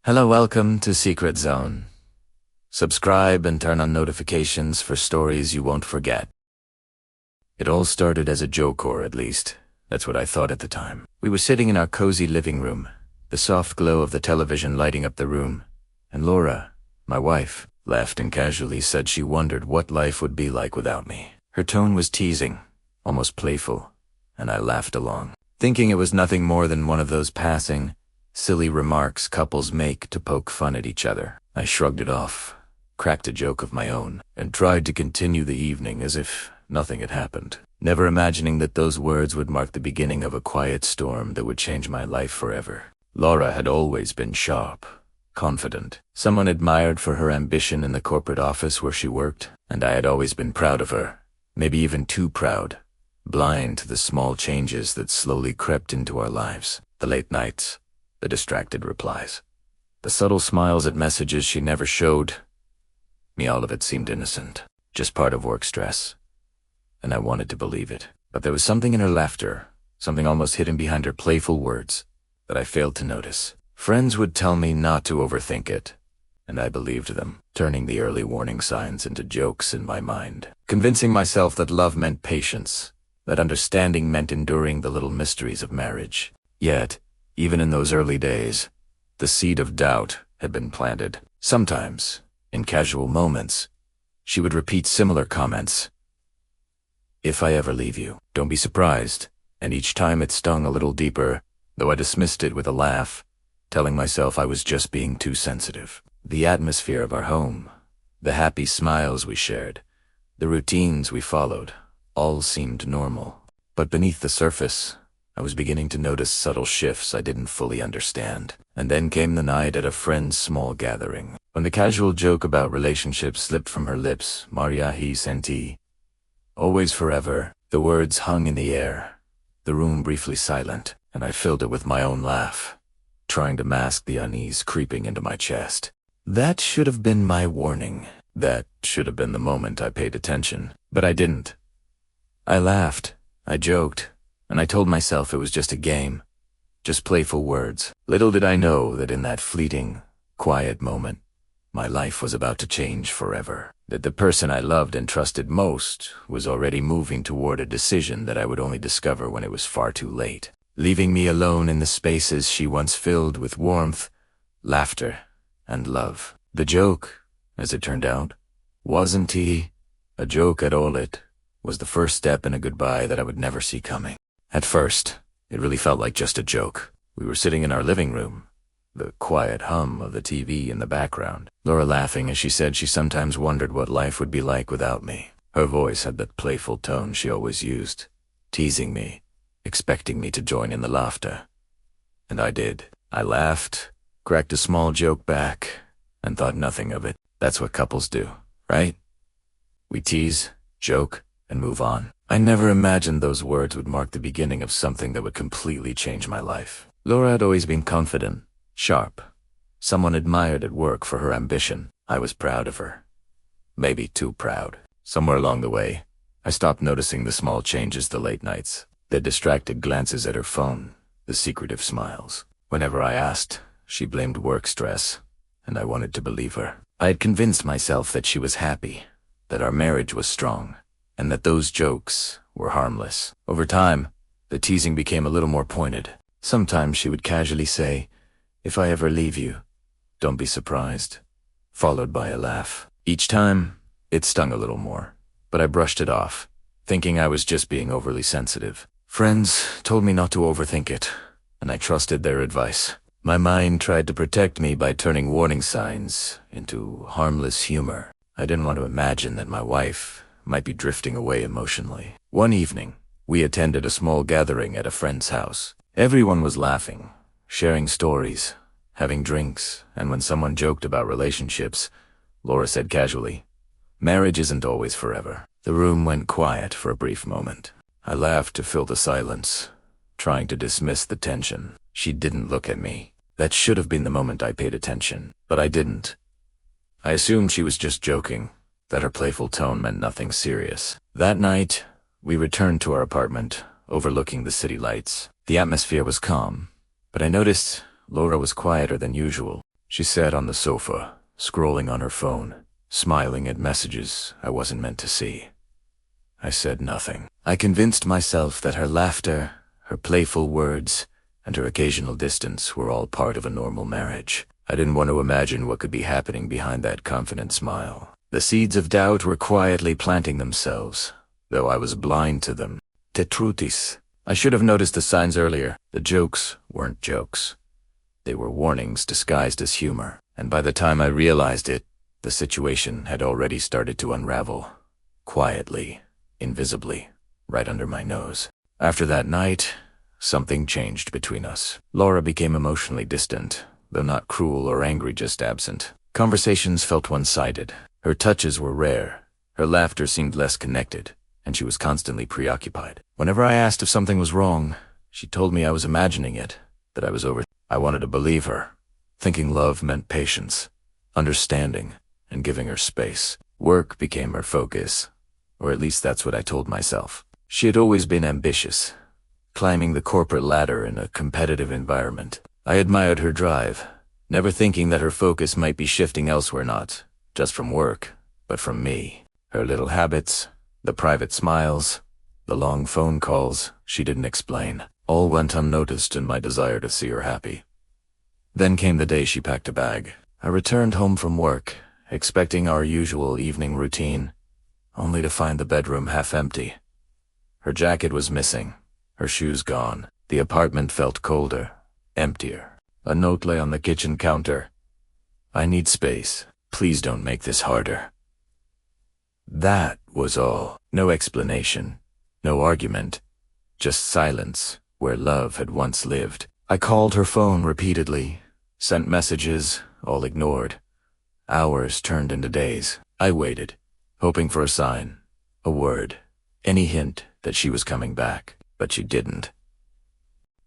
Hello, welcome to Secret Zone. Subscribe and turn on notifications for stories you won't forget. It all started as a joke, or at least, that's what I thought at the time. We were sitting in our cozy living room, the soft glow of the television lighting up the room, and Laura, my wife, laughed and casually said she wondered what life would be like without me. Her tone was teasing, almost playful, and I laughed along, thinking it was nothing more than one of those passing, silly remarks couples make to poke fun at each other. I shrugged it off, cracked a joke of my own, and tried to continue the evening as if nothing had happened, never imagining that those words would mark the beginning of a quiet storm that would change my life forever. Laura had always been sharp, confident, someone admired for her ambition in the corporate office where she worked, and I had always been proud of her, maybe even too proud, blind to the small changes that slowly crept into our lives. The late nights, the distracted replies, the subtle smiles at messages she never showed me, all of it seemed innocent, just part of work stress. And I wanted to believe it. But there was something in her laughter, something almost hidden behind her playful words, that I failed to notice. Friends would tell me not to overthink it, and I believed them, turning the early warning signs into jokes in my mind, convincing myself that love meant patience, that understanding meant enduring the little mysteries of marriage. Yet, even in those early days, the seed of doubt had been planted. Sometimes, in casual moments, she would repeat similar comments. "If I ever leave you, don't be surprised," and each time it stung a little deeper, though I dismissed it with a laugh, telling myself I was just being too sensitive. The atmosphere of our home, the happy smiles we shared, the routines we followed, all seemed normal. But beneath the surface, I was beginning to notice subtle shifts I didn't fully understand. And then came the night at a friend's small gathering, when the casual joke about relationships slipped from her lips. "Maria he senti. Always forever." The words hung in the air, the room briefly silent, and I filled it with my own laugh, trying to mask the unease creeping into my chest. That should have been my warning. That should have been the moment I paid attention. But I didn't. I laughed, I joked, and I told myself it was just a game, just playful words. Little did I know that in that fleeting, quiet moment, my life was about to change forever. That the person I loved and trusted most was already moving toward a decision that I would only discover when it was far too late, leaving me alone in the spaces she once filled with warmth, laughter, and love. The joke, as it turned out, wasn't a joke at all. It was the first step in a goodbye that I would never see coming. At first, it really felt like just a joke. We were sitting in our living room, the quiet hum of the TV in the background, Laura laughing as she said she sometimes wondered what life would be like without me. Her voice had that playful tone she always used, teasing me, expecting me to join in the laughter. And I did. I laughed, cracked a small joke back, and thought nothing of it. That's what couples do, right? We tease, joke, and move on. I never imagined those words would mark the beginning of something that would completely change my life. Laura had always been confident, sharp, someone admired at work for her ambition. I was proud of her. Maybe too proud. Somewhere along the way, I stopped noticing the small changes, the late nights, the distracted glances at her phone, the secretive smiles. Whenever I asked, she blamed work stress, and I wanted to believe her. I had convinced myself that she was happy, that our marriage was strong, and that those jokes were harmless. Over time, the teasing became a little more pointed. Sometimes she would casually say, "If I ever leave you, don't be surprised," followed by a laugh. Each time, it stung a little more, but I brushed it off, thinking I was just being overly sensitive. Friends told me not to overthink it, and I trusted their advice. My mind tried to protect me by turning warning signs into harmless humor. I didn't want to imagine that my wife might be drifting away emotionally. One evening, we attended a small gathering at a friend's house. Everyone was laughing, sharing stories, having drinks, and when someone joked about relationships, Laura said casually, "Marriage isn't always forever." The room went quiet for a brief moment. I laughed to fill the silence, trying to dismiss the tension. She didn't look at me. That should have been the moment I paid attention, but I didn't. I assumed she was just joking, that her playful tone meant nothing serious. That night, we returned to our apartment, overlooking the city lights. The atmosphere was calm, but I noticed Laura was quieter than usual. She sat on the sofa, scrolling on her phone, smiling at messages I wasn't meant to see. I said nothing. I convinced myself that her laughter, her playful words, and her occasional distance were all part of a normal marriage. I didn't want to imagine what could be happening behind that confident smile. The seeds of doubt were quietly planting themselves, though I was blind to them. Tetrutis. I should have noticed the signs earlier. The jokes weren't jokes. They were warnings disguised as humor, and by the time I realized it, the situation had already started to unravel. Quietly, invisibly, right under my nose. After that night, something changed between us. Laura became emotionally distant, though not cruel or angry, just absent. Conversations felt one-sided. Her touches were rare. Her laughter seemed less connected, and she was constantly preoccupied. Whenever I asked if something was wrong, she told me I was imagining it, that I was over. I wanted to believe her, thinking love meant patience, understanding, and giving her space. Work became her focus, or at least that's what I told myself. She had always been ambitious, climbing the corporate ladder in a competitive environment. I admired her drive, never thinking that her focus might be shifting elsewhere, not just from work, but from me. Her little habits, the private smiles, the long phone calls she didn't explain, all went unnoticed in my desire to see her happy. Then came the day she packed a bag. I returned home from work, expecting our usual evening routine, only to find the bedroom half empty. Her jacket was missing, her shoes gone. The apartment felt colder, emptier. A note lay on the kitchen counter. I need space. Please don't make this harder. That was all. No explanation, no argument, just silence where love had once lived. I called her phone repeatedly, sent messages, all ignored. Hours turned into days. I waited, hoping for a sign, a word, any hint that she was coming back, but she didn't.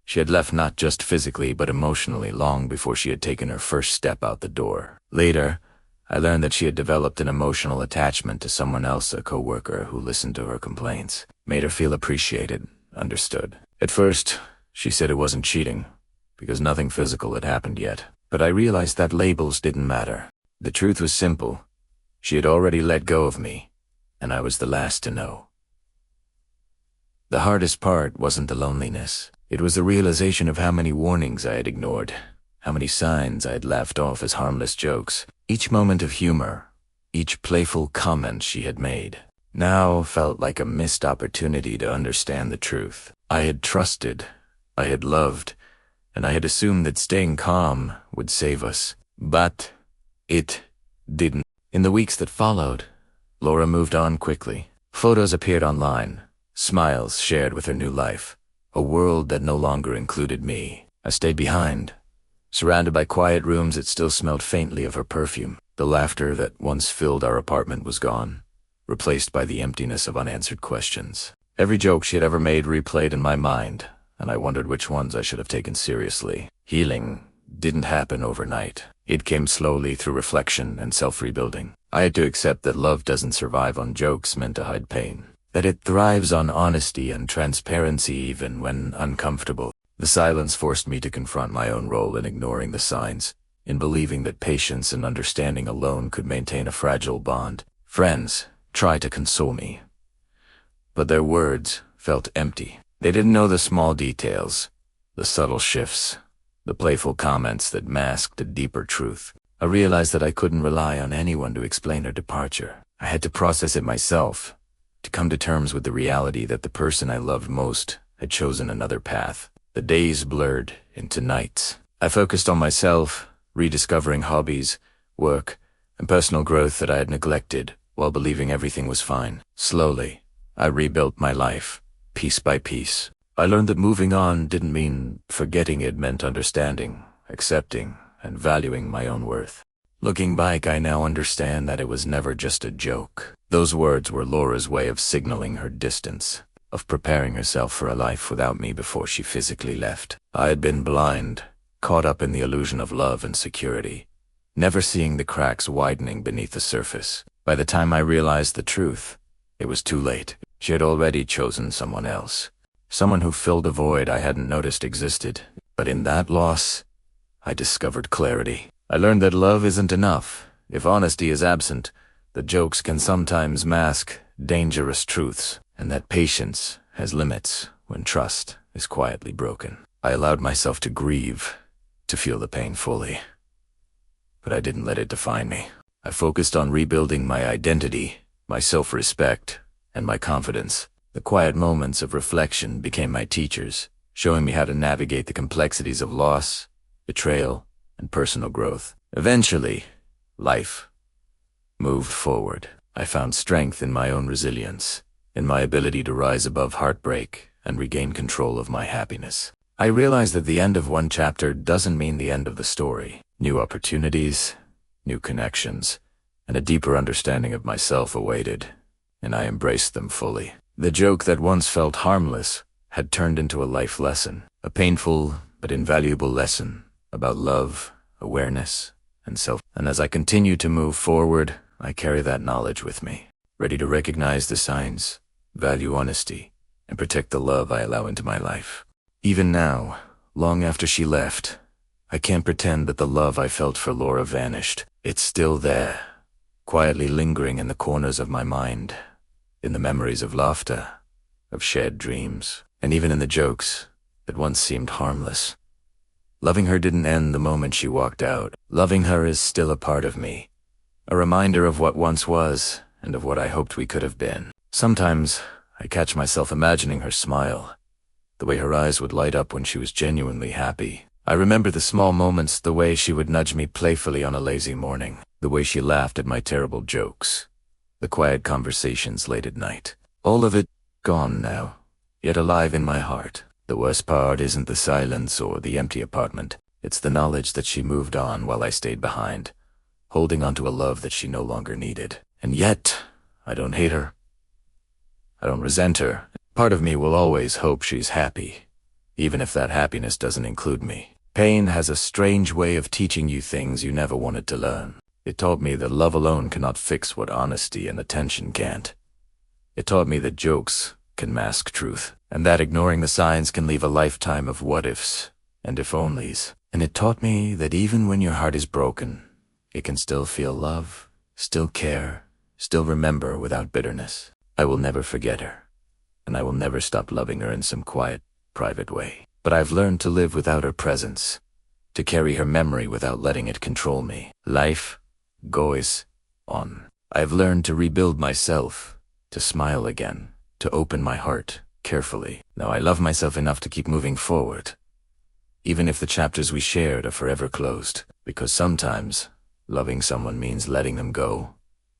She had left not just physically but emotionally long before she had taken her first step out the door. Later, I learned that she had developed an emotional attachment to someone else, a coworker who listened to her complaints, made her feel appreciated, understood. At first, she said it wasn't cheating, because nothing physical had happened yet. But I realized that labels didn't matter. The truth was simple. She had already let go of me, and I was the last to know. The hardest part wasn't the loneliness. It was the realization of how many warnings I had ignored, how many signs I had laughed off as harmless jokes. Each moment of humor, each playful comment she had made, now felt like a missed opportunity to understand the truth. I had trusted, I had loved, and I had assumed that staying calm would save us. But it didn't. In the weeks that followed, Laura moved on quickly. Photos appeared online, smiles shared with her new life, a world that no longer included me. I stayed behind, surrounded by quiet rooms that still smelled faintly of her perfume. The laughter that once filled our apartment was gone, replaced by the emptiness of unanswered questions. Every joke she had ever made replayed in my mind, and I wondered which ones I should have taken seriously. Healing didn't happen overnight. It came slowly through reflection and self-rebuilding. I had to accept that love doesn't survive on jokes meant to hide pain, that it thrives on honesty and transparency even when uncomfortable. The silence forced me to confront my own role in ignoring the signs, in believing that patience and understanding alone could maintain a fragile bond. Friends tried to console me, but their words felt empty. They didn't know the small details, the subtle shifts, the playful comments that masked a deeper truth. I realized that I couldn't rely on anyone to explain her departure. I had to process it myself, to come to terms with the reality that the person I loved most had chosen another path. The days blurred into nights. I focused on myself, rediscovering hobbies, work, and personal growth that I had neglected while believing everything was fine. Slowly, I rebuilt my life, piece by piece. I learned that moving on didn't mean forgetting. It meant understanding, accepting, and valuing my own worth. Looking back, I now understand that it was never just a joke. Those words were Laura's way of signaling her distance, of preparing herself for a life without me before she physically left. I had been blind, caught up in the illusion of love and security, never seeing the cracks widening beneath the surface. By the time I realized the truth, it was too late. She had already chosen someone else, someone who filled a void I hadn't noticed existed. But in that loss, I discovered clarity. I learned that love isn't enough. If honesty is absent, the jokes can sometimes mask dangerous truths, and that patience has limits when trust is quietly broken. I allowed myself to grieve, to feel the pain fully. But I didn't let it define me. I focused on rebuilding my identity, my self-respect, and my confidence. The quiet moments of reflection became my teachers, showing me how to navigate the complexities of loss, betrayal, and personal growth. Eventually, life moved forward. I found strength in my own resilience, in my ability to rise above heartbreak and regain control of my happiness. I realized that the end of one chapter doesn't mean the end of the story. New opportunities, new connections, and a deeper understanding of myself awaited, and I embraced them fully. The joke that once felt harmless had turned into a life lesson, a painful but invaluable lesson about love, awareness, and self. And as I continue to move forward, I carry that knowledge with me, ready to recognize the signs, value honesty, and protect the love I allow into my life. Even now, long after she left, I can't pretend that the love I felt for Laura vanished. It's still there, quietly lingering in the corners of my mind, in the memories of laughter, of shared dreams, and even in the jokes that once seemed harmless. Loving her didn't end the moment she walked out. Loving her is still a part of me, a reminder of what once was and of what I hoped we could have been. Sometimes I catch myself imagining her smile, the way her eyes would light up when she was genuinely happy. I remember the small moments, the way she would nudge me playfully on a lazy morning, the way she laughed at my terrible jokes, the quiet conversations late at night. All of it gone now, yet alive in my heart. The worst part isn't the silence or the empty apartment. It's the knowledge that she moved on while I stayed behind, holding onto a love that she no longer needed. And yet, I don't hate her. I don't resent her. Part of me will always hope she's happy, even if that happiness doesn't include me. Pain has a strange way of teaching you things you never wanted to learn. It taught me that love alone cannot fix what honesty and attention can't. It taught me that jokes can mask truth, and that ignoring the signs can leave a lifetime of what-ifs and if-onlys. And it taught me that even when your heart is broken, it can still feel love, still care, still remember without bitterness. I will never forget her, and I will never stop loving her in some quiet, private way. But I've learned to live without her presence, to carry her memory without letting it control me. Life goes on. I've learned to rebuild myself, to smile again, to open my heart carefully. Now I love myself enough to keep moving forward, even if the chapters we shared are forever closed, because sometimes loving someone means letting them go,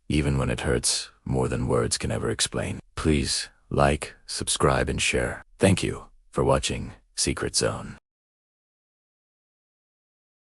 even when it hurts more than words can ever explain. Please like, subscribe, and share. Thank you for watching Secret Zone.